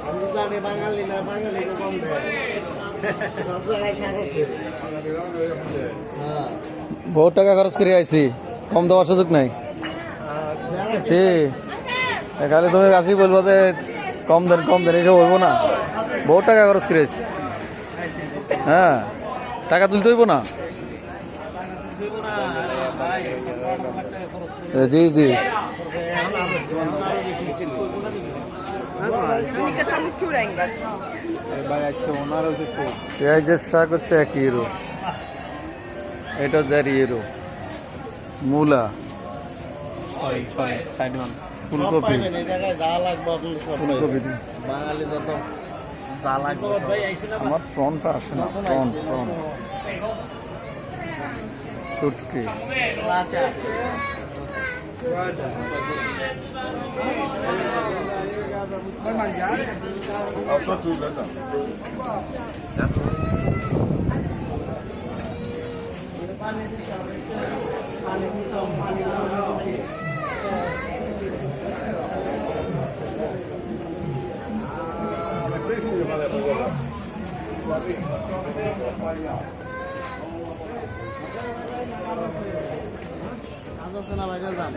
আমি জানি বাঙালি না, বাঙালি কম দেয় সব জায়গায় খরচ। বহুত টাকা খরচ করে আইছি, কম দেওয়ার সুযোগ নাই। খালি তুমি আসি বলবো যে কম দেন কম দেন, এইসব বলবো না। বহুত টাকা খরচ করে আইছি। হ্যাঁ, টাকা তুলতে হইব না। জি জি, পেঁয়াজের শাক হচ্ছে 1 ইউরো, এটা 1.5 ইউরো। মূলা, ফুলকপি, ফুলকপি বাঙালি যত যা লাগবে আমার প্রনটা আসে না। প্রন প্রন শুটকি, আজ না বাইরে যান।